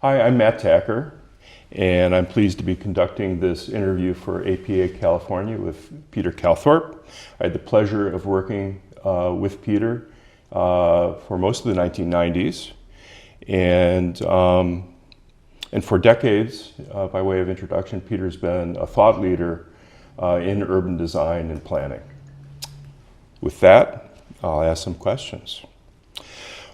Hi, I'm Matt Tacker, and I'm pleased to be conducting this interview for APA California with Peter Calthorpe. I had the pleasure of working with Peter for most of the 1990s, and for decades, by way of introduction, Peter's been a thought leader in urban design and planning. With that, I'll ask some questions.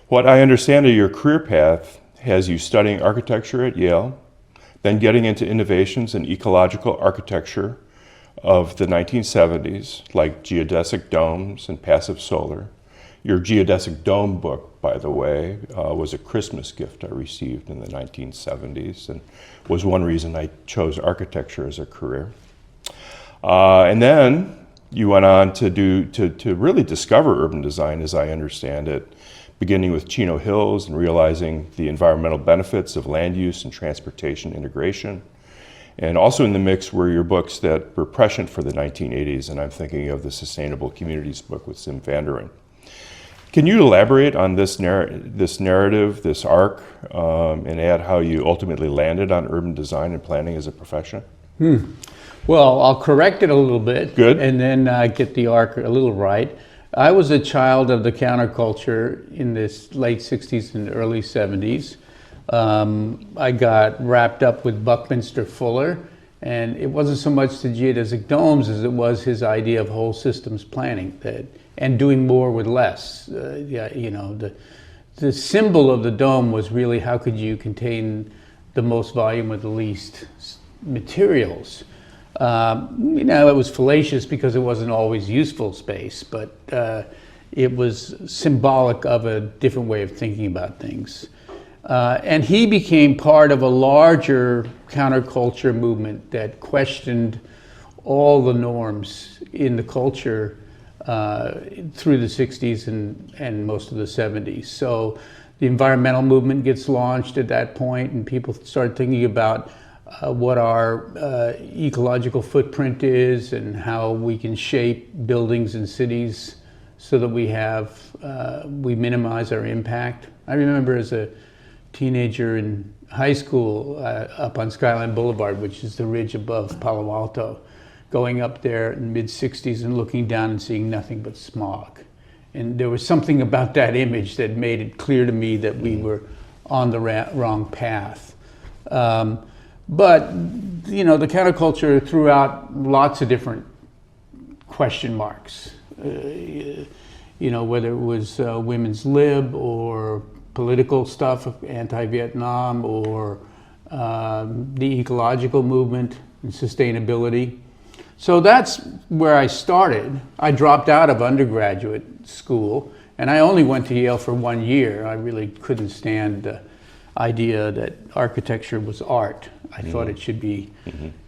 What I understand of your career path has you studying architecture at Yale, then getting into innovations in ecological architecture of the 1970s, like geodesic domes and passive solar. Your geodesic dome book, by the way, was a Christmas gift I received in the 1970s and was one reason I chose architecture as a career. And then you went on to really discover urban design, as I understand it, beginning with Chino Hills and realizing the environmental benefits of land use and transportation integration. And also in the mix were your books that were prescient for the 1980s, and I'm thinking of the Sustainable Communities book with Sim Vanderen. Can you elaborate on this narrative, this arc, and add how you ultimately landed on urban design and planning as a profession? Well, I'll correct it a little bit. Good. And then get the arc a little right. I was a child of the counterculture in the late 60s and early 70s. I got wrapped up with Buckminster Fuller, and it wasn't so much the geodesic domes as it was his idea of whole systems planning and doing more with less. The symbol of the dome was really how could you contain the most volume with the least materials. It was fallacious because it wasn't always useful space, but it was symbolic of a different way of thinking about things. And he became part of a larger counterculture movement that questioned all the norms in the culture through the 60s and most of the 70s. So the environmental movement gets launched at that point, and people start thinking about what our ecological footprint is and how we can shape buildings and cities so that we minimize our impact. I remember as a teenager in high school up on Skyline Boulevard, which is the ridge above Palo Alto, going up there in the mid-60s and looking down and seeing nothing but smog. And there was something about that image that made it clear to me that we were on the wrong path. But, the counterculture threw out lots of different question marks, whether it was women's lib or political stuff, anti-Vietnam, or the ecological movement and sustainability. So that's where I started. I dropped out of undergraduate school, and I only went to Yale for 1 year. I really couldn't stand the idea that architecture was art. I thought it should be,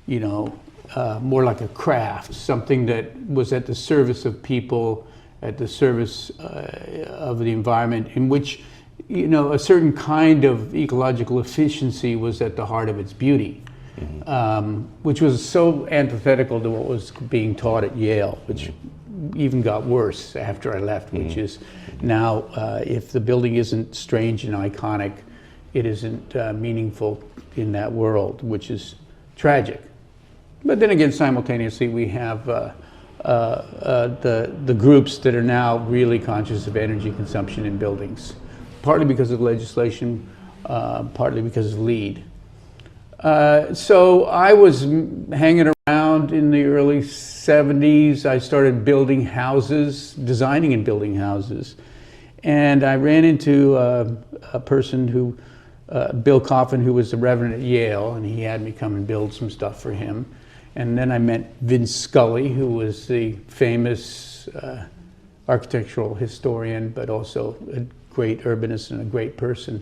more like a craft, something that was at the service of people, at the service of the environment, in which, a certain kind of ecological efficiency was at the heart of its beauty, which was so antithetical to what was being taught at Yale, which even got worse after I left, which is now if the building isn't strange and iconic, it isn't meaningful in that world, which is tragic. But then again, simultaneously, we have the groups that are now really conscious of energy consumption in buildings, partly because of legislation, partly because of LEED. So I was hanging around in the early 70s. I started building houses, designing and building houses. And I ran into a person who, Bill Coffin, who was the Reverend at Yale, and he had me come and build some stuff for him. And then I met Vince Scully, who was the famous architectural historian, but also a great urbanist and a great person.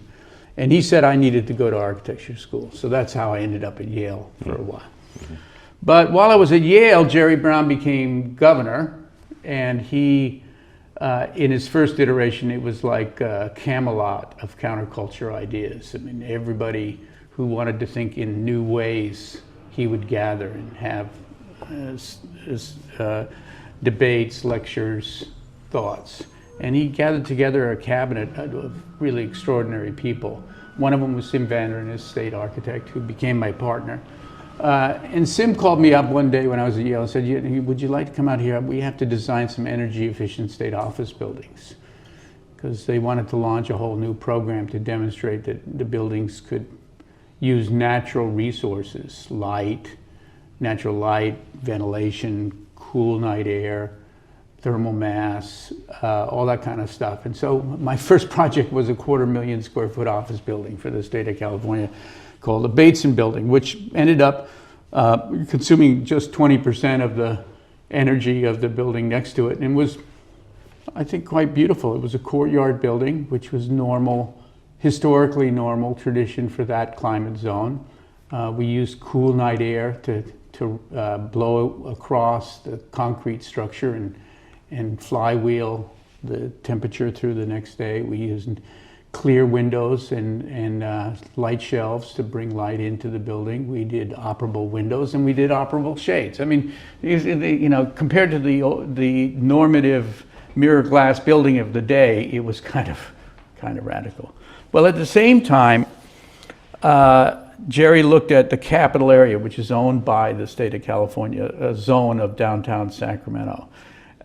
And he said I needed to go to architecture school. So that's how I ended up at Yale for a while. But while I was at Yale, Jerry Brown became governor, and he, in his first iteration, it was like a Camelot of counterculture ideas. I mean, everybody who wanted to think in new ways, he would gather and have debates, lectures, thoughts. And he gathered together a cabinet of really extraordinary people. One of them was Sim Vander, his state architect, who became my partner. And Sim called me up one day when I was at Yale and said, would you like to come out here? We have to design some energy efficient state office buildings. Because they wanted to launch a whole new program to demonstrate that the buildings could use natural resources, natural light, ventilation, cool night air, thermal mass, all that kind of stuff. And so my first project was a 250,000 square foot office building for the state of California called the Bateson Building, which ended up consuming just 20% of the energy of the building next to it, and was, I think, quite beautiful. It was a courtyard building, which was normal, historically normal tradition for that climate zone. We used cool night air to blow across the concrete structure and flywheel the temperature through the next day. We used clear windows and light shelves to bring light into the building. We did operable windows and we did operable shades. I mean, you know, compared to the normative mirror glass building of the day, it was kind of radical. Well, at the same time, Jerry looked at the capital area, which is owned by the state of California, a zone of downtown Sacramento.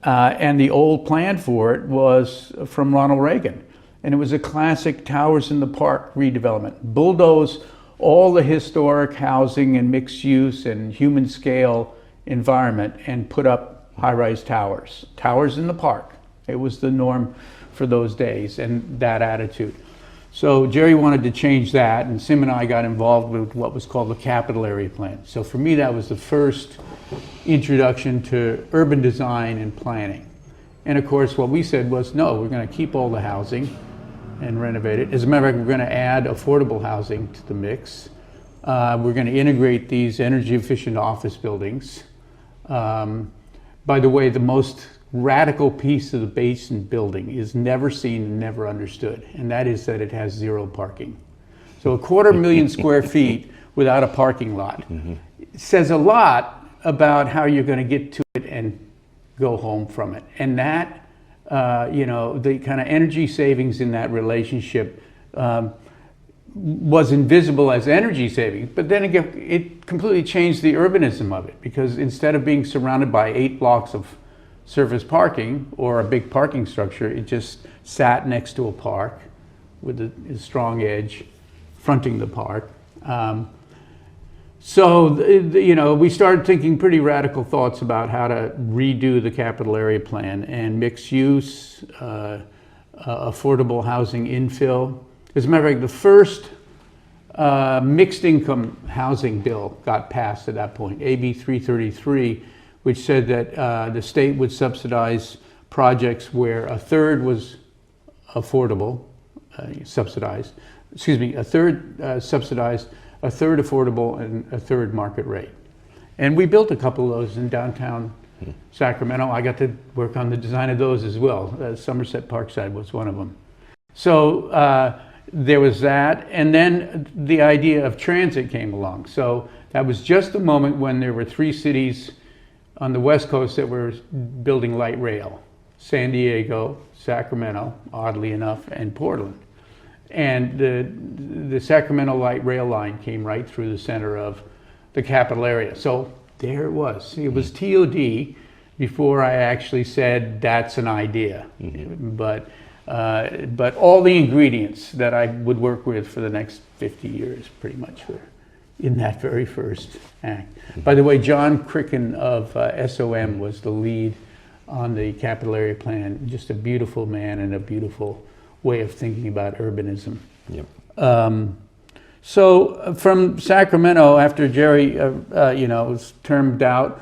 And the old plan for it was from Ronald Reagan. And it was a classic towers in the park redevelopment. Bulldoze all the historic housing and mixed use and human scale environment and put up high-rise towers. Towers in the park. It was the norm for those days and that attitude. So Jerry wanted to change that, and Sim and I got involved with what was called the capital area plan. So for me, that was the first introduction to urban design and planning. And of course, what we said was, no, we're going to keep all the housing and renovate it. As a matter of fact, we're going to add affordable housing to the mix. We're going to integrate these energy efficient office buildings. By the way, the most radical piece of the Bateson building is never seen and never understood, and that is that it has zero parking. So 250,000 square feet without a parking lot says a lot about how you're going to get to it and go home from it. And that, you know, the kind of energy savings in that relationship was invisible as energy savings, but then again, it completely changed the urbanism of it, because instead of being surrounded by 8 blocks of surface parking or a big parking structure, it just sat next to a park with a strong edge fronting the park. So, you know, we started thinking pretty radical thoughts about how to redo the capital area plan and mixed use, affordable housing infill. As a matter of fact, the first mixed income housing bill got passed at that point, AB 333, which said that the state would subsidize projects where a third was affordable, subsidized, a third subsidized, a third affordable, and a third market rate. And we built a couple of those in downtown Sacramento. I got to work on the design of those as well. Somerset Parkside was one of them. So there was that, and then the idea of transit came along. So that was just the moment when there were 3 cities on the West Coast that were building light rail: San Diego, Sacramento, oddly enough, and Portland. And the Sacramento light rail line came right through the center of the capital area. So there it was. It was TOD before I actually said that's an idea. But all the ingredients that I would work with for the next 50 years pretty much were in that very first act. By the way, John Cricken of SOM was the lead on the capital area plan. Just a beautiful man and a beautiful way of thinking about urbanism. So from Sacramento, after Jerry, you know, was termed out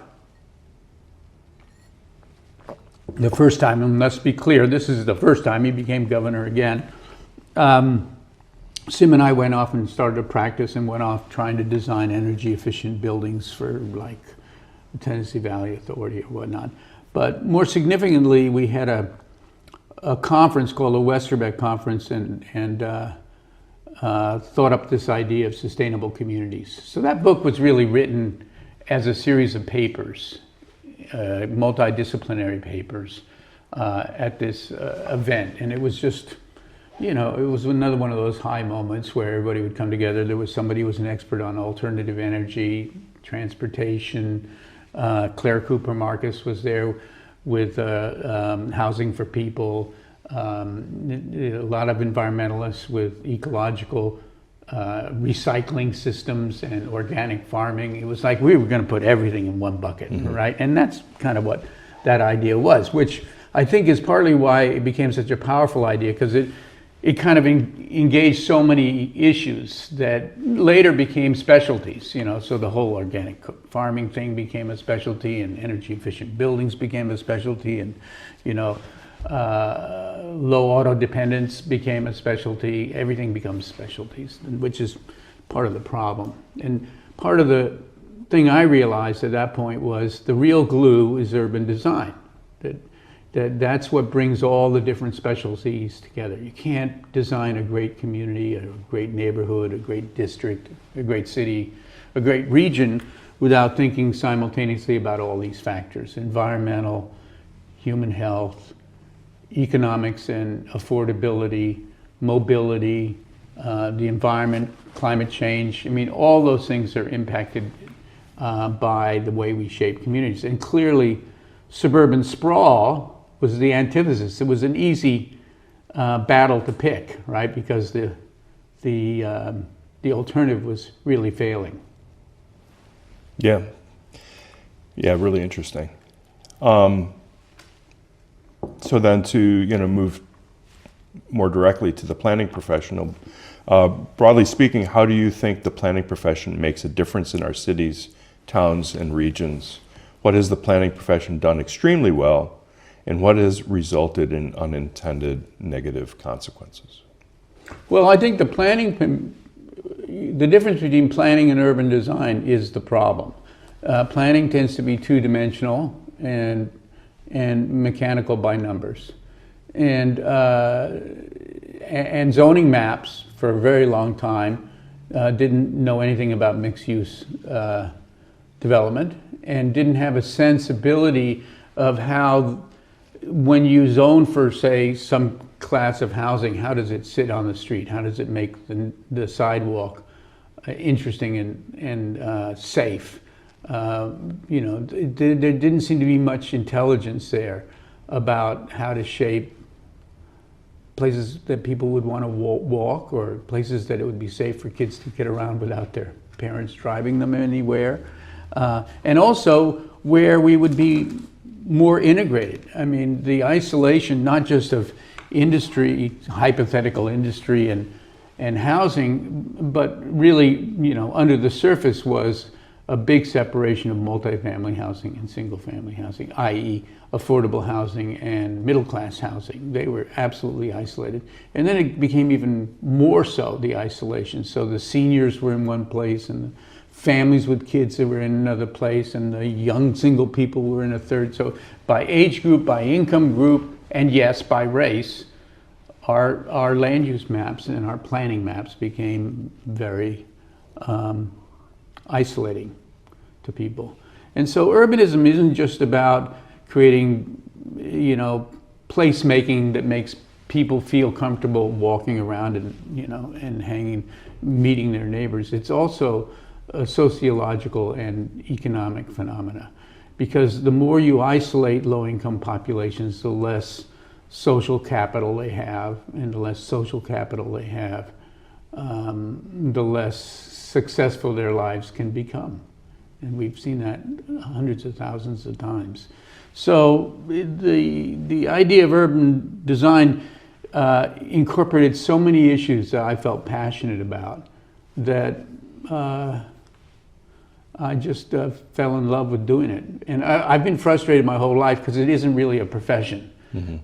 the first time, and let's be clear, this is the first time he became governor again. Sim and I went off and started to practice and went off trying to design energy efficient buildings for like the Tennessee Valley Authority or whatnot. But more significantly, we had a conference called the Westerbeck Conference and thought up this idea of sustainable communities. So that book was really written as a series of papers, multidisciplinary papers, at this event, and it was just, you know, it was another one of those high moments where everybody would come together. There was somebody who was an expert on alternative energy, transportation. Claire Cooper Marcus was there with housing for people. A lot of environmentalists with ecological recycling systems and organic farming. It was like we were going to put everything in one bucket, right? And that's kind of what that idea was, which I think is partly why it became such a powerful idea, because it kind of engaged so many issues that later became specialties, you know. So the whole organic farming thing became a specialty, and energy efficient buildings became a specialty, and, you know, low auto dependence became a specialty. Everything becomes specialties, which is part of the problem. And part of the thing I realized at that point was the real glue is urban design. That's what brings all the different specialties together. You can't design a great community, a great neighborhood, a great district, a great city, a great region without thinking simultaneously about all these factors: environmental, human health, economics and affordability, mobility, the environment, climate change. I mean, all those things are impacted by the way we shape communities. And clearly, suburban sprawl was the antithesis. It was an easy battle to pick, right? Because the alternative was really failing. Yeah, really interesting. So then to, you know, move more directly to the planning professional, broadly speaking, how do you think the planning profession makes a difference in our cities, towns, and regions? What has the planning profession done extremely well, and what has resulted in unintended negative consequences? Well, I think the difference between planning and urban design is the problem. Planning tends to be two-dimensional and mechanical by numbers. And zoning maps for a very long time didn't know anything about mixed-use development, and didn't have a sensibility of how, when you zone for, say, some class of housing, how does it sit on the street? How does it make the sidewalk interesting and safe? You know, there didn't seem to be much intelligence there about how to shape places that people would want to walk, or places that it would be safe for kids to get around without their parents driving them anywhere. And also where we would be more integrated. I mean, the isolation, not just of industry, hypothetical industry and housing, but really, you know, under the surface was a big separation of multifamily housing and single family housing, i.e. affordable housing and middle class housing. They were absolutely isolated. And then it became even more so, the isolation. So the seniors were in one place, and the families with kids that were in another place, and the young single people were in a third. So by age group, by income group, and yes, by race, our land use maps and our planning maps became very isolating to people. And so urbanism isn't just about creating, you know, placemaking that makes people feel comfortable walking around and, you know, and meeting their neighbors. It's also a sociological and economic phenomena, because the more you isolate low-income populations, the less social capital they have, and the less social capital they have, the less successful their lives can become. And we've seen that hundreds of thousands of times. So the idea of urban design incorporated so many issues that I felt passionate about, that I just fell in love with doing it. And I've been frustrated my whole life because it isn't really a profession,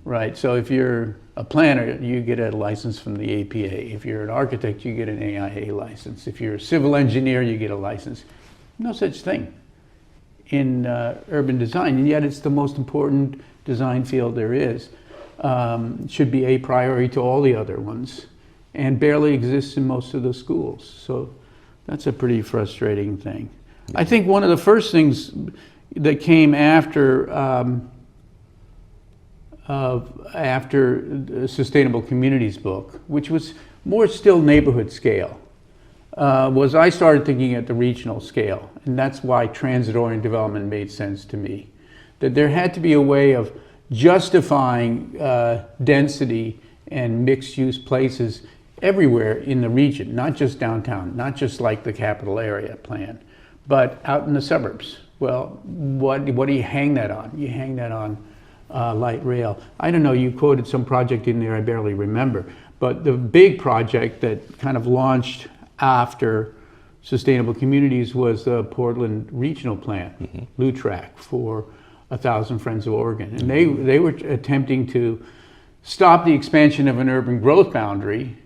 right? So if you're a planner, you get a license from the APA. If you're an architect, you get an AIA license. If you're a civil engineer, you get a license. No such thing in urban design, and yet it's the most important design field there is. Should be a priority to all the other ones, and barely exists in most of the schools. So that's a pretty frustrating thing. I think one of the first things that came after after the Sustainable Communities book, which was more still neighborhood scale, was I started thinking at the regional scale. And that's why transit-oriented development made sense to me. That there had to be a way of justifying density and mixed-use places everywhere in the region, not just downtown, not just like the capital area plan, but out in the suburbs. Well, what do you hang that on? You hang that on light rail. I don't know, you quoted some project in there I barely remember, but the big project that kind of launched after Sustainable Communities was the Portland Regional Plan, LUTRAC, for 1,000 Friends of Oregon. And they were attempting to stop the expansion of an urban growth boundary,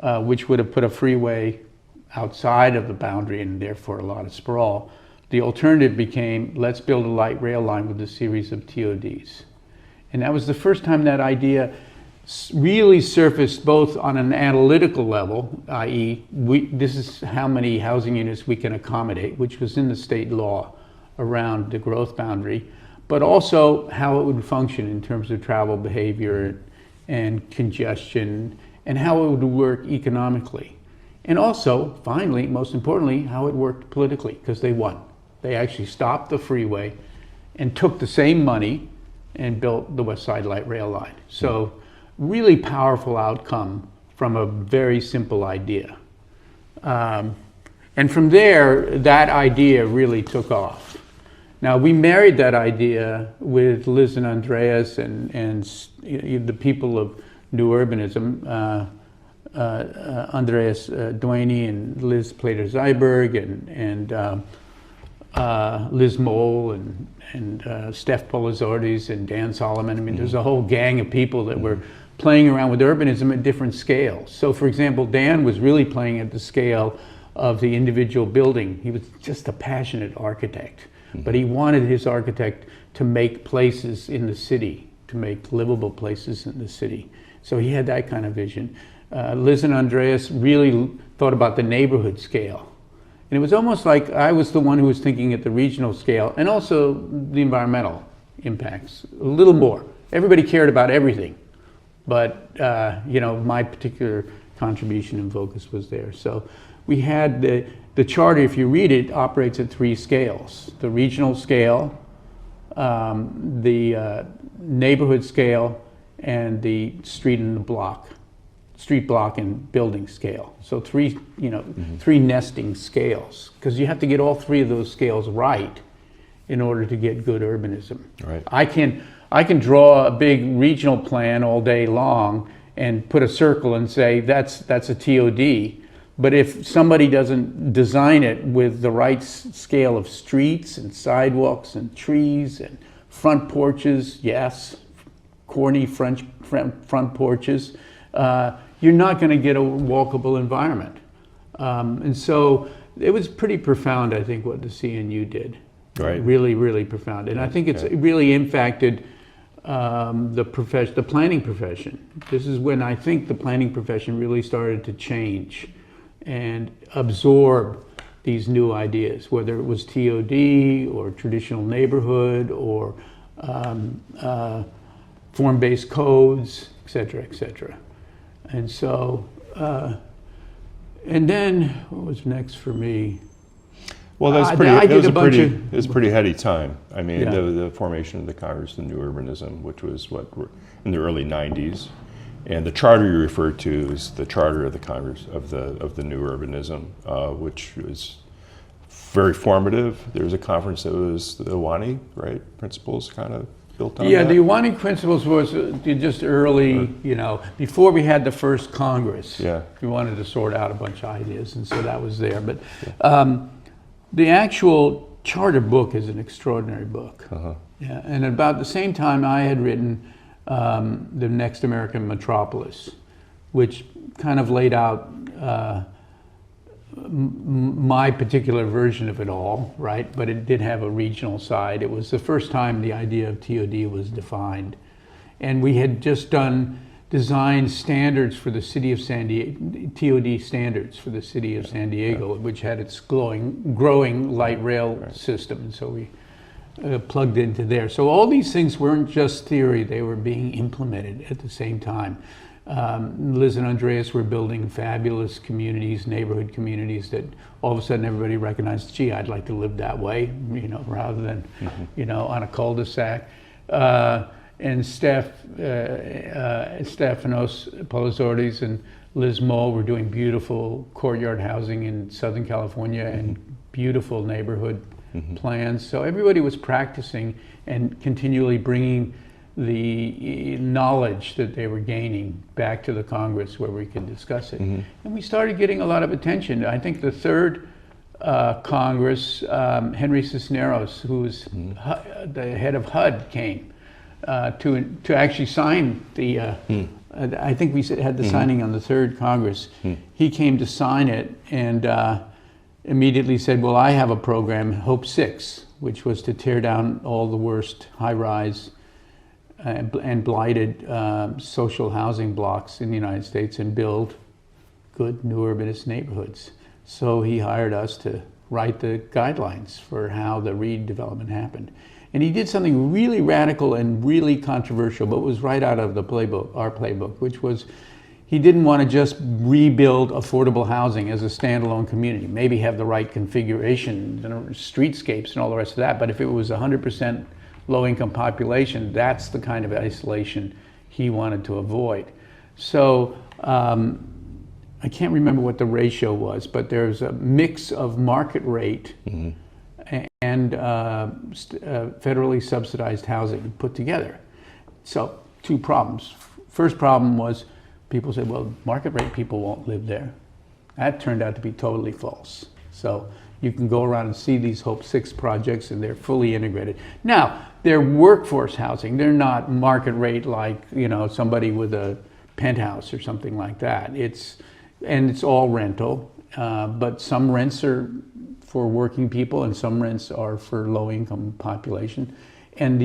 which would have put a freeway outside of the boundary and therefore a lot of sprawl. The alternative became, let's build a light rail line with a series of TODs. And that was the first time that idea really surfaced both on an analytical level, i.e. this is how many housing units we can accommodate, which was in the state law around the growth boundary, but also how it would function in terms of travel behavior and congestion and how it would work economically. And also, finally, most importantly, how it worked politically, because they won. They actually stopped the freeway and took the same money and built the West Side Light Rail line. So really powerful outcome from a very simple idea. And from there, that idea really took off. Now, we married that idea with Liz and Andreas and the people of New Urbanism, Andreas Duaney and Liz Plater-Zyberg and Liz Mole and Steph Polizardes and Dan Solomon. I mean, there's a whole gang of people that were playing around with urbanism at different scales. So, for example, Dan was really playing at the scale of the individual building. He was just a passionate architect, but he wanted his architect to make places in the city, to make livable places in the city. So he had that kind of vision. Liz and Andreas really thought about the neighborhood scale. And it was almost like I was the one who was thinking at the regional scale and also the environmental impacts, a little more. Everybody cared about everything, but my particular contribution and focus was there. So we had the charter, if you read it, operates at 3 scales: the regional scale, the neighborhood scale, and the street block and building scale. So 3 nesting scales, because you have to get all 3 of those scales right in order to get good urbanism. Right. I can draw a big regional plan all day long and put a circle and say that's a TOD. But if somebody doesn't design it with the right scale of streets and sidewalks and trees and front porches, yes, corny front porches, you're not going to get a walkable environment. And so it was pretty profound, I think, what the CNU did. Right. Really, really profound. And I think it's really impacted the planning profession. This is when I think the planning profession really started to change and absorb these new ideas, whether it was TOD or traditional neighborhood or form-based codes, et cetera, et cetera. And so, and then what was next for me? Well, it was a pretty heady time. I mean, the formation of the Congress of New Urbanism, which was in the early 90s. And the charter you referred to is the charter of the Congress of the New Urbanism, which was very formative. There was a conference that was the Iwani, right? Principles kind of built on that. Yeah, the Iwani Principles was just early, before we had the first Congress. Yeah. We wanted to sort out a bunch of ideas, and so that was there. But the actual charter book is an extraordinary book. Yeah, and about the same time I had written The Next American Metropolis, which kind of laid out my particular version of it all, right? But it did have a regional side. It was the first time the idea of TOD was defined. And we had just designed standards for the city of San Diego, TOD standards for the city of San Diego, which had its growing light rail system. And so we plugged into there. So all these things weren't just theory, they were being implemented at the same time. Liz and Andreas were building fabulous communities, neighborhood communities that all of a sudden everybody recognized, gee, I'd like to live that way, you know, rather than, you know, on a cul-de-sac. And Stefanos Polizordis and Liz Moe were doing beautiful courtyard housing in Southern California and beautiful neighborhood plans. So everybody was practicing and continually bringing the knowledge that they were gaining back to the Congress where we could discuss it. And we started getting a lot of attention. I think the third Congress, Henry Cisneros, who was the head of HUD, came to actually sign the, I think we had the signing on the third Congress. He came to sign it and immediately said, well, I have a program, Hope 6, which was to tear down all the worst high-rise and blighted social housing blocks in the United States and build good new urbanist neighborhoods. So he hired us to write the guidelines for how the redevelopment happened. And he did something really radical and really controversial, but was right out of the playbook, our playbook, which was he didn't want to just rebuild affordable housing as a standalone community, maybe have the right configuration, streetscapes and all the rest of that, but if it was 100% low-income population, that's the kind of isolation he wanted to avoid. So I can't remember what the ratio was, but there's a mix of market rate and federally subsidized housing put together. So two problems. First problem was people said, well, market rate people won't live there. That turned out to be totally false. So you can go around and see these Hope 6 projects and they're fully integrated. Now, they're workforce housing. They're not market rate like, you know, somebody with a penthouse or something like that. It's all rental, but some rents are for working people and some rents are for low-income population. And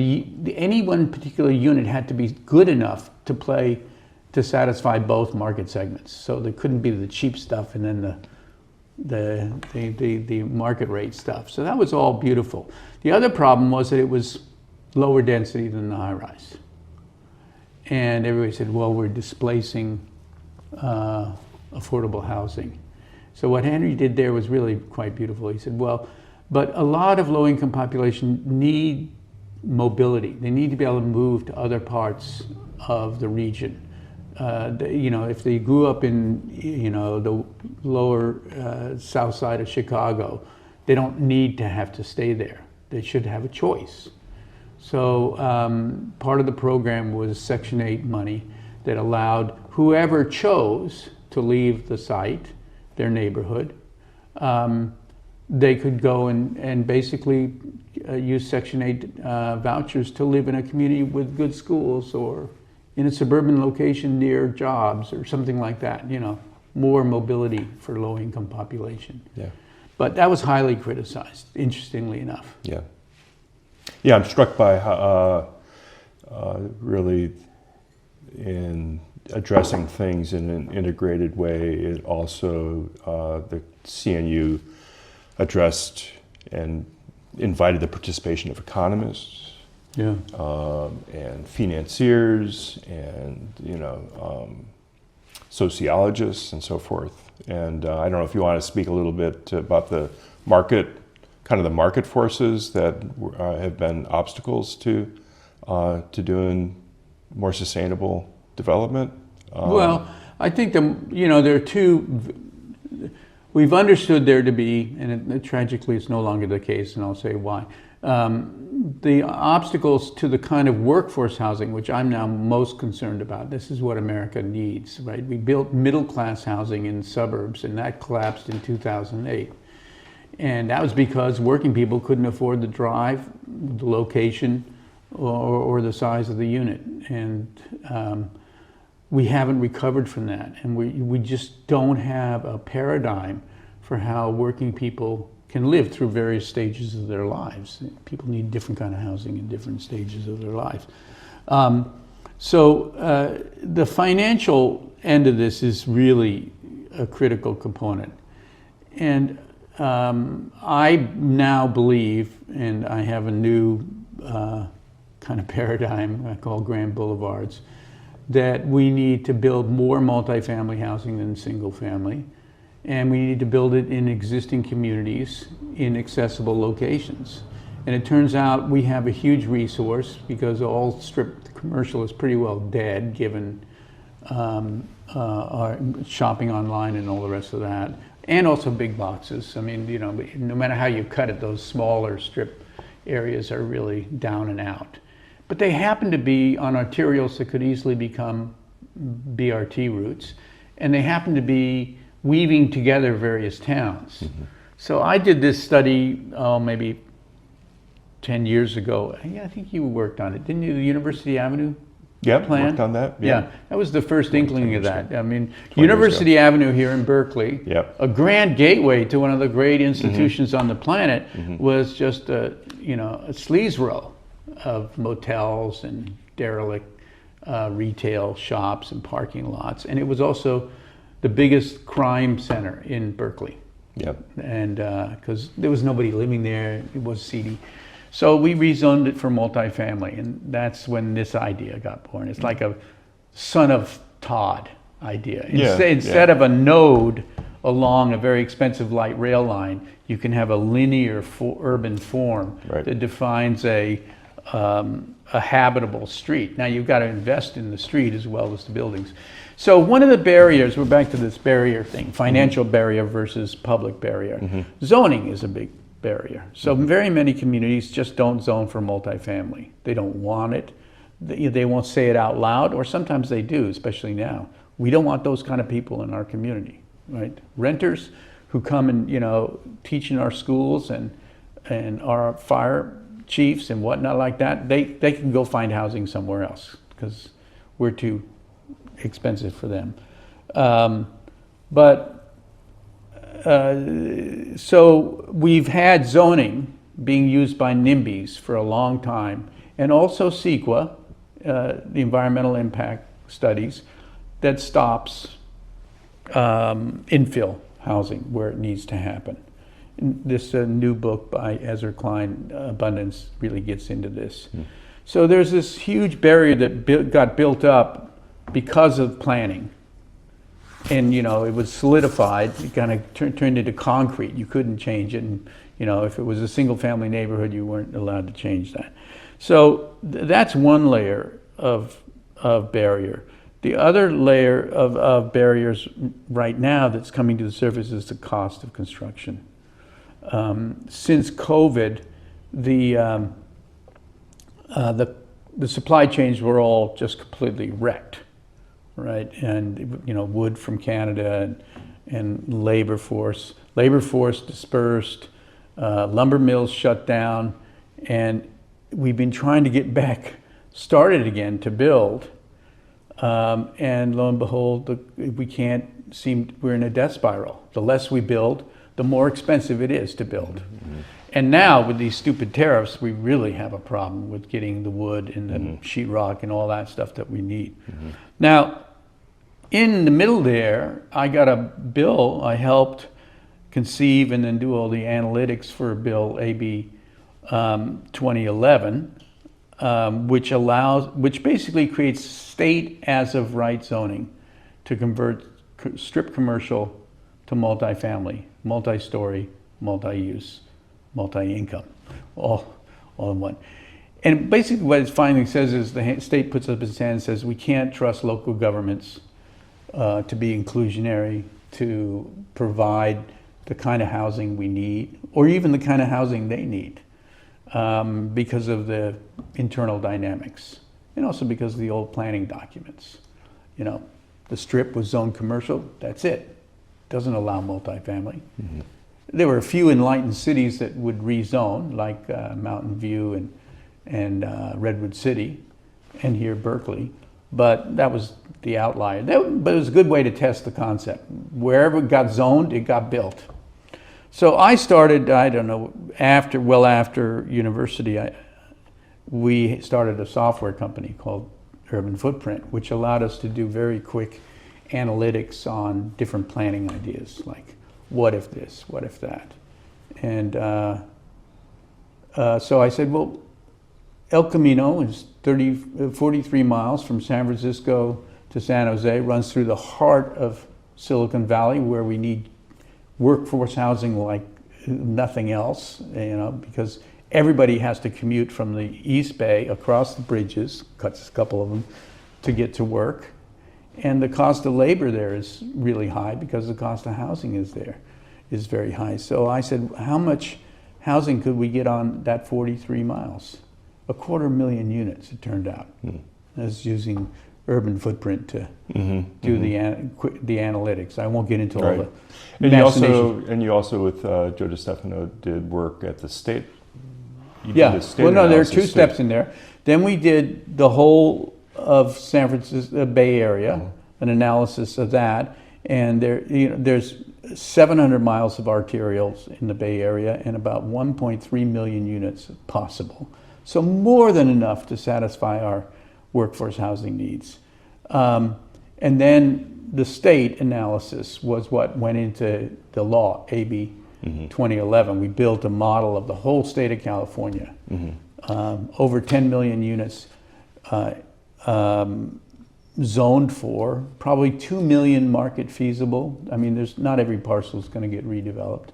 any one particular unit had to be good enough to satisfy both market segments. So there couldn't be the cheap stuff and then the market rate stuff. So that was all beautiful. The other problem was that it was lower density than the high rise. And everybody said, well, we're displacing affordable housing. So what Henry did there was really quite beautiful. He said, well, but a lot of low-income population need mobility. They need to be able to move to other parts of the region. You know, if they grew up in, you know, the lower south side of Chicago, they don't need to have to stay there. They should have a choice. So part of the program was Section 8 money that allowed whoever chose to leave the site, their neighborhood, they could go and basically use Section 8 vouchers to live in a community with good schools or in a suburban location near jobs or something like that, you know, more mobility for low-income population. Yeah. But that was highly criticized, interestingly enough. Yeah. Yeah, I'm struck by how, really in addressing things in an integrated way. It also, the CNU addressed and invited the participation of economists, and financiers, and sociologists, and so forth. And I don't know if you want to speak a little bit about the market, kind of the market forces that have been obstacles to doing more sustainable development. Well, I think there are two. We've understood there to be, and tragically it's no longer the case, and I'll say why. The obstacles to the kind of workforce housing, which I'm now most concerned about. This is what America needs, right? We built middle-class housing in suburbs, and that collapsed in 2008. And that was because working people couldn't afford the drive, the location, or the size of the unit. And we haven't recovered from that. And we just don't have a paradigm for how working people can live through various stages of their lives. People need different kind of housing in different stages of their lives. So the financial end of this is really a critical component. And I now believe, and I have a new kind of paradigm I call Grand Boulevards, that we need to build more multifamily housing than single family, and we need to build it in existing communities in accessible locations. And it turns out we have a huge resource because all strip commercial is pretty well dead given our shopping online and all the rest of that. And also big boxes. I mean, no matter how you cut it, those smaller strip areas are really down and out. But they happen to be on arterials that could easily become BRT routes, and they happen to be weaving together various towns. Mm-hmm. So I did this study, maybe 10 years ago. I think you worked on it, didn't you? The University Avenue plan? Worked on that. Yeah, that was the first inkling of that. I mean, University Avenue here in Berkeley, a grand gateway to one of the great institutions on the planet, was just a sleaze row of motels and derelict retail shops and parking lots. And it was also the biggest crime center in Berkeley. Yep. And because there was nobody living there, it was seedy. So we rezoned it for multifamily, and that's when this idea got born. It's like a son of Todd idea. Instead of a node along a very expensive light rail line, you can have a linear urban form that defines a habitable street. Now you've got to invest in the street as well as the buildings. So one of the barriers, we're back to this barrier thing, financial barrier versus public barrier. Zoning is a big barrier. So very many communities just don't zone for multifamily. They don't want it. They won't say it out loud, or sometimes they do, especially now. We don't want those kind of people in our community, right? Renters who come and teach in our schools and our fire chiefs and whatnot like that, they can go find housing somewhere else because we're too expensive for them. So we've had zoning being used by NIMBYs for a long time, and also CEQA, the environmental impact studies, that stops infill housing where it needs to happen. And this new book by Ezra Klein, Abundance, really gets into this. So there's this huge barrier that got built up because of planning. And it was solidified. It kind of turned into concrete. You couldn't change it. And if it was a single-family neighborhood, you weren't allowed to change that. So that's one layer of barrier. The other layer of barriers right now that's coming to the surface is the cost of construction. Since COVID, the supply chains were all just completely wrecked. Right, and wood from Canada and labor force dispersed, lumber mills shut down, and we've been trying to get back started again to build, and lo and behold, we're in a death spiral. The less we build, the more expensive it is to build. And now with these stupid tariffs, we really have a problem with getting the wood and the sheetrock and all that stuff that we need. Now, in the middle there, I got a bill. I helped conceive and then do all the analytics for Bill AB 2011, which basically creates state as of right zoning to convert strip commercial to multifamily, multi-story, multi-use, multi-income, all in one. And basically what its finding says is the state puts up its hand and says we can't trust local governments to be inclusionary, to provide the kind of housing we need, or even the kind of housing they need, because of the internal dynamics, and also because of the old planning documents. The strip was zoned commercial, that's it. Doesn't allow multifamily. There were a few enlightened cities that would rezone, like Mountain View and Redwood City, and here Berkeley, but that was the outlier. But it was a good way to test the concept. Wherever it got zoned, it got built. So I started, I don't know, after university, we started a software company called Urban Footprint, which allowed us to do very quick analytics on different planning ideas, like what if this, what if that. And so I said, well, El Camino is 43 miles from San Francisco to San Jose, runs through the heart of Silicon Valley, where we need workforce housing like nothing else, because everybody has to commute from the East Bay across the bridges, cuts a couple of them, to get to work. And the cost of labor there is really high because the cost of housing is very high. So I said, how much housing could we get on that 43 miles? 250,000 units, it turned out. I was using urban footprint to do the analytics. I won't get into all the and you also with Joe DiStefano did work at the state. There are two steps in there. Then we did the whole of San Francisco Bay Area, an analysis of that, and there's 700 miles of arterials in the Bay Area and about 1.3 million units possible. So more than enough to satisfy our workforce housing needs. And then the state analysis was what went into the law, AB 2011. We built a model of the whole state of California, over 10 million units zoned for, probably 2 million market feasible. I mean, not every parcel is going to get redeveloped.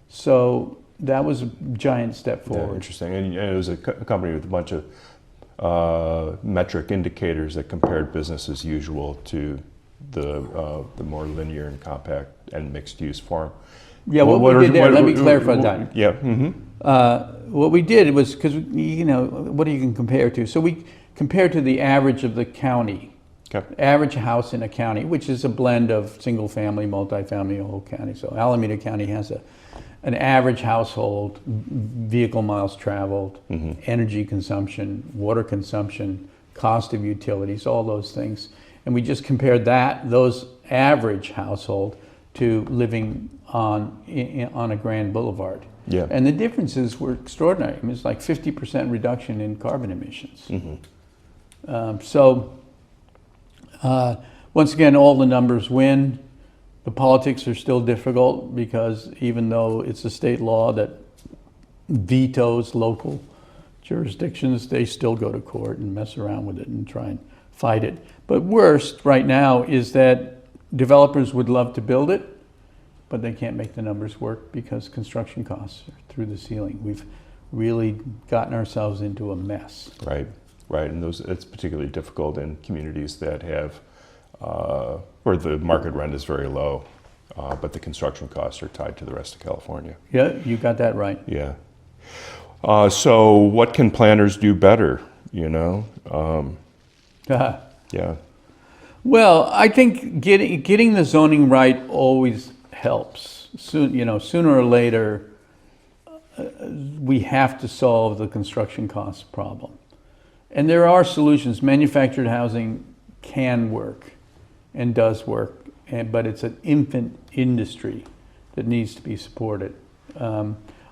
So that was a giant step forward. Yeah, interesting. And it was a company with a bunch of metric indicators that compared business as usual to the more linear and compact and mixed use form. Yeah, what we did there, let me clarify that. Yeah. What we did was, because, what do you can compare to? So we compared to the average of the county, average house in a county, which is a blend of single family, multifamily, a whole county. So Alameda County has an average household, vehicle miles traveled, energy consumption, water consumption, cost of utilities, all those things. And we just compared those average household to living on a grand boulevard. Yeah. And the differences were extraordinary. I mean, it's like 50% reduction in carbon emissions. Once again, all the numbers win. The politics are still difficult because even though it's a state law that vetoes local jurisdictions, they still go to court and mess around with it and try and fight it. But worst right now is that developers would love to build it, but they can't make the numbers work because construction costs are through the ceiling. We've really gotten ourselves into a mess. Right. And it's particularly difficult in communities that have where the market rent is very low, but the construction costs are tied to the rest of California. Yeah, you got that right. Yeah. So what can planners do better, Yeah. Well, I think getting the zoning right always helps. Sooner or later, we have to solve the construction cost problem. And there are solutions. Manufactured housing can work and does work, but it's an infant industry that needs to be supported.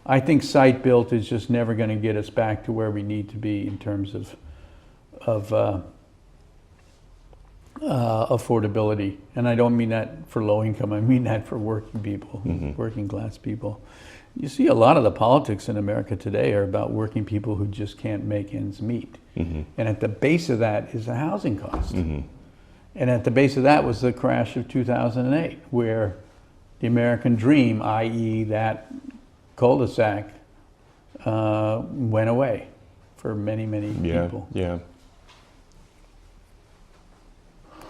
I think site-built is just never going to get us back to where we need to be in terms of affordability. And I don't mean that for low income, I mean that for working people, working class people. You see a lot of the politics in America today are about working people who just can't make ends meet. And at the base of that is the housing cost. And at the base of that was the crash of 2008, where the American dream, i.e. that cul-de-sac, went away for many, many people. Yeah.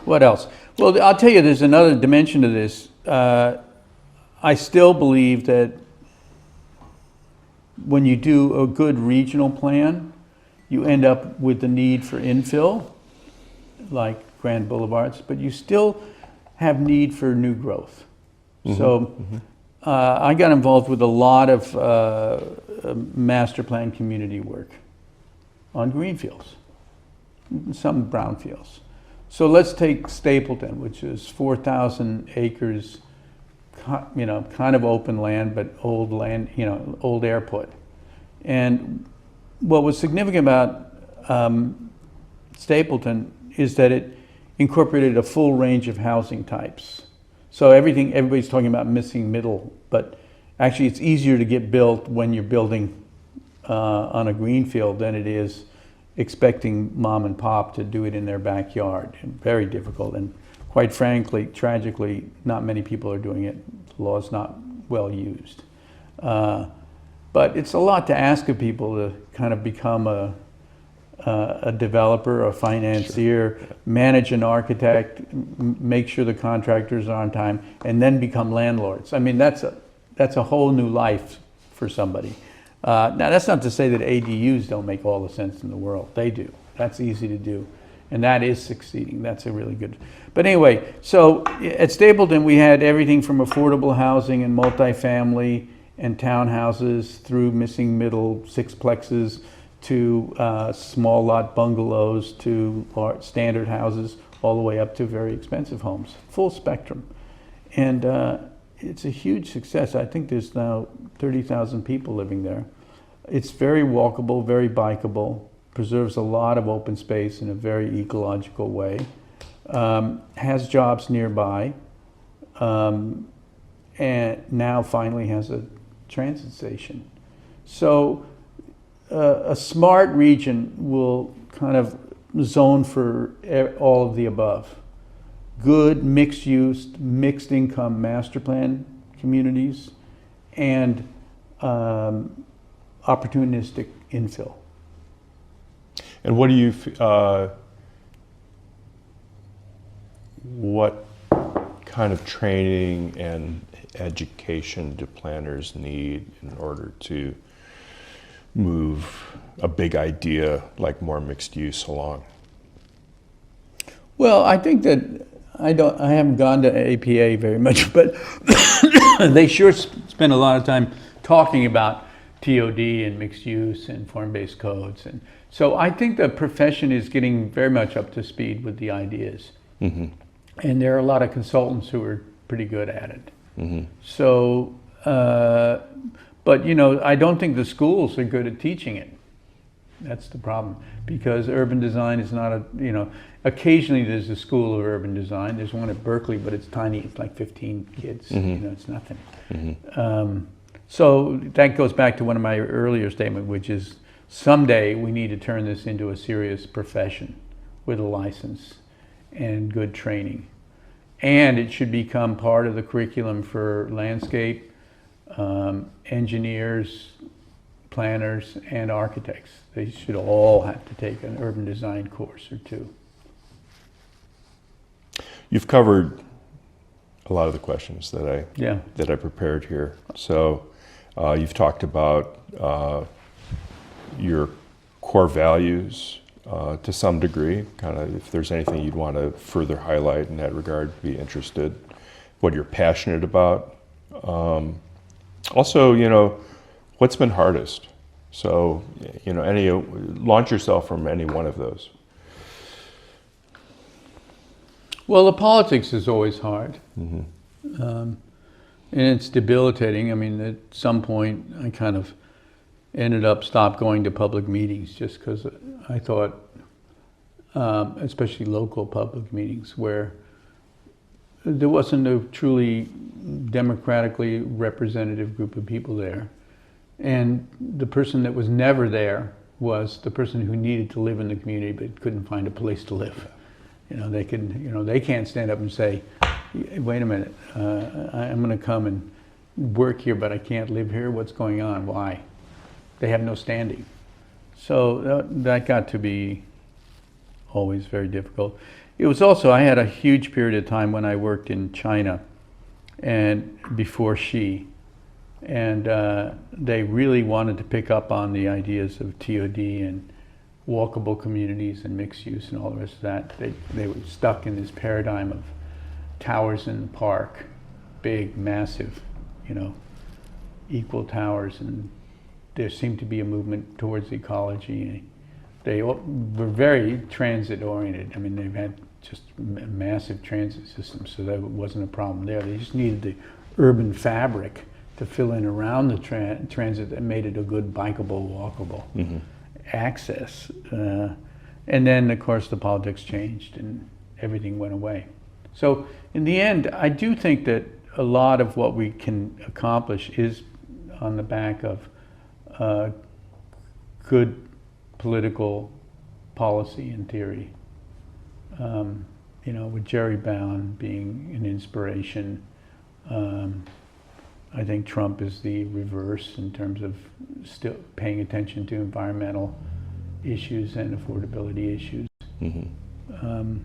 What else? Well, I'll tell you, there's another dimension to this. I still believe that when you do a good regional plan, you end up with the need for infill, like Grand Boulevards, but you still have need for new growth. So I got involved with a lot of master plan community work on greenfields, some brownfields. So let's take Stapleton, which is 4,000 acres, kind of open land, but old land, old airport. And what was significant about Stapleton is that it incorporated a full range of housing types. So everybody's talking about missing middle, but Actually, it's easier to get built when you're building on a green field than it is expecting mom and pop to do it in their backyard. Very difficult, and quite frankly, tragically, not many people are doing it. The law is not well used. But it's a lot to ask of people to kind of become a developer, a financier, sure. Manage an architect, make sure the contractors are on time, and then become landlords. I mean, that's a whole new life for somebody. Now, that's not to say that ADUs don't make all the sense in the world. They do. That's easy to do. And that is succeeding. That's a really good. But anyway, so at Stapleton, we had everything from affordable housing and multifamily and townhouses through missing middle sixplexes to small lot bungalows to standard houses, all the way up to very expensive homes. Full spectrum. And it's a huge success. I think there's now 30,000 people living there. It's very walkable, very bikeable, preserves a lot of open space in a very ecological way, has jobs nearby, and now finally has a transit station. So a smart region will kind of zone for all of the above. Good mixed use, mixed income master plan communities, and opportunistic infill. And what do you, what kind of training and education do planners need in order to move a big idea like more mixed use along? Well, I think that I haven't gone to APA very much, but they sure spend a lot of time talking about TOD and mixed use and form-based codes. And so I think the profession is getting very much up to speed with the ideas. Mm-hmm. And there are a lot of consultants who are pretty good at it. Mm-hmm. So, but you know, I don't think the schools are good at teaching it. That's the problem, because urban design is not a, you know, occasionally there's a school of urban design. There's one at Berkeley, but it's tiny. It's like 15 kids. Mm-hmm. You know, it's nothing. Mm-hmm. So that goes back to one of my earlier statements, which is someday we need to turn this into a serious profession with a license and good training. And it should become part of the curriculum for landscape, engineers, planners, and architects. They should all have to take an urban design course or two. You've covered a lot of the questions that I prepared here. So you've talked about your core values to some degree, kind of if there's anything you'd want to further highlight in that regard, be interested, what you're passionate about. Also, you know, what's been hardest? So, you know, launch yourself from any one of those. Well, the politics is always hard. Mm-hmm. And it's debilitating. I mean, at some point, I kind of stopped going to public meetings just because I thought, especially local public meetings, where there wasn't a truly democratically representative group of people there. And the person that was never there was the person who needed to live in the community but couldn't find a place to live. You know, they can't stand up and say, wait a minute, I'm going to come and work here, but I can't live here. What's going on? Why? They have no standing. So that got to be always very difficult. It was also, I had a huge period of time when I worked in China and before Xi, and they really wanted to pick up on the ideas of TOD and walkable communities and mixed use and all the rest of that. They were stuck in this paradigm of towers in the park, big, massive, you know, equal towers, and there seemed to be a movement towards ecology. They were very transit oriented. I mean, they've had just massive transit systems, so that wasn't a problem there. They just needed the urban fabric to fill in around the transit that made it a good bikeable, walkable access. And then, of course, the politics changed and everything went away. So in the end, I do think that a lot of what we can accomplish is on the back of good political policy in theory. You know, with Jerry Brown being an inspiration, I think Trump is the reverse in terms of still paying attention to environmental issues and affordability issues. And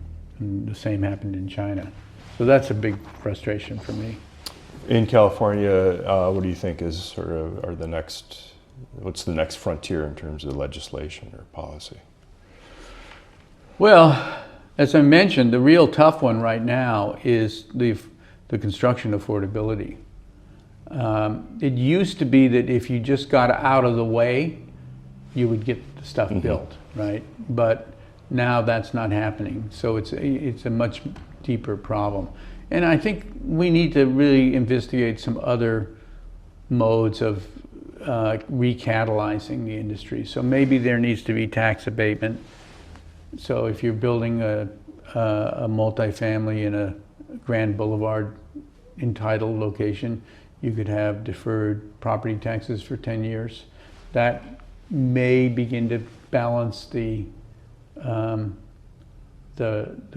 the same happened in China. So that's a big frustration for me. In California, what do you think is sort of what's the next frontier in terms of legislation or policy? Well, as I mentioned, the real tough one right now is the construction affordability. It used to be that if you just got out of the way, you would get the stuff built, right? But now that's not happening. So it's a much deeper problem. And I think we need to really investigate some other modes of recatalyzing the industry. So maybe there needs to be tax abatement. So if you're building a multifamily in a Grand Boulevard entitled location, you could have deferred property taxes for 10 years. That may begin to balance the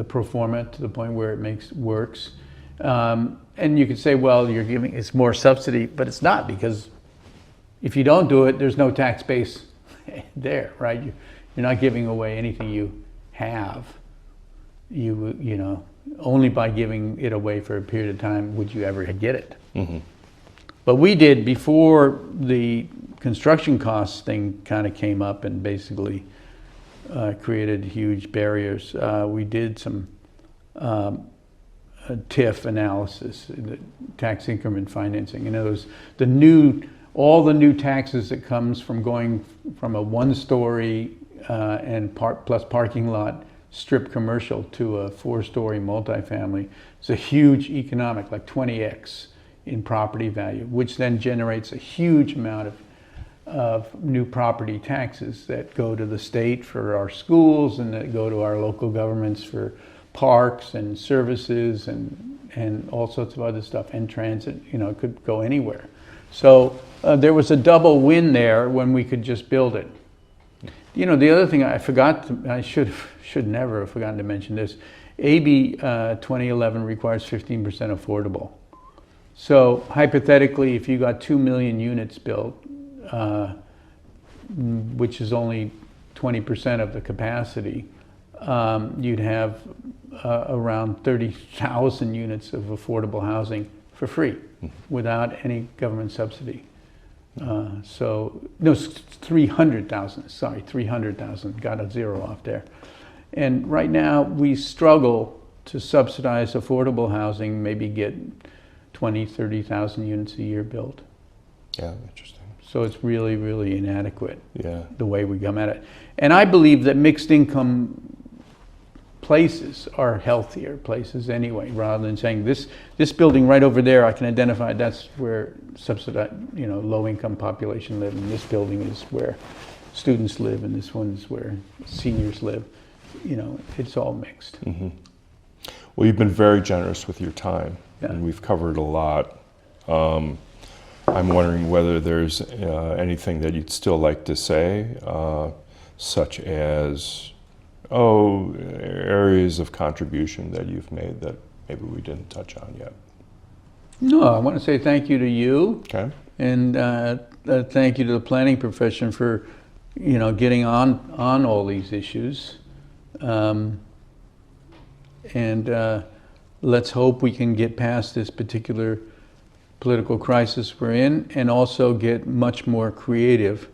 pro forma to the point where it works. And you could say, well, it's more subsidy, but it's not, because if you don't do it, there's no tax base there, right? You're not giving away anything you have. You know, only by giving it away for a period of time would you ever get it. But we did, before the construction costs thing kind of came up and basically created huge barriers, we did some TIF analysis, the tax increment financing. And it was all the new taxes that comes from going from a one-story and plus parking lot strip commercial to a 4-story multifamily. It's a huge economic, like 20x in property value, which then generates a huge amount of new property taxes that go to the state for our schools and that go to our local governments for parks and services and all sorts of other stuff, and transit. You know, it could go anywhere. So there was a double win there when we could just build it. You know, the other thing I should never have forgotten to mention this. AB 2011 requires 15% affordable. So hypothetically, if you got 2 million units built, which is only 20% of the capacity, you'd have around 30,000 units of affordable housing for free without any government subsidy. So, no, 300,000, sorry, 300,000, got a zero off there. And right now we struggle to subsidize affordable housing, maybe get 20, 30,000 units a year built. Yeah, interesting. So it's really, really inadequate, the way we come at it. And I believe that mixed income places are healthier places anyway, rather than saying this building right over there, I can identify that's where subsidized, you know, low income population live, and this building is where students live, and this one is where seniors live. You know, it's all mixed. Well, you've been very generous with your time, and we've covered a lot. I'm wondering whether there's anything that you'd still like to say, such as, areas of contribution that you've made that maybe we didn't touch on yet. No, I want to say thank you to you. Okay. And thank you to the planning profession for, you know, getting on all these issues. Let's hope we can get past this particular political crisis we're in, and also get much more creative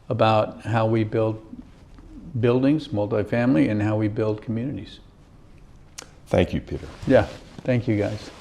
about how we build buildings, multifamily, and how we build communities. Thank you, Peter. Yeah, thank you guys.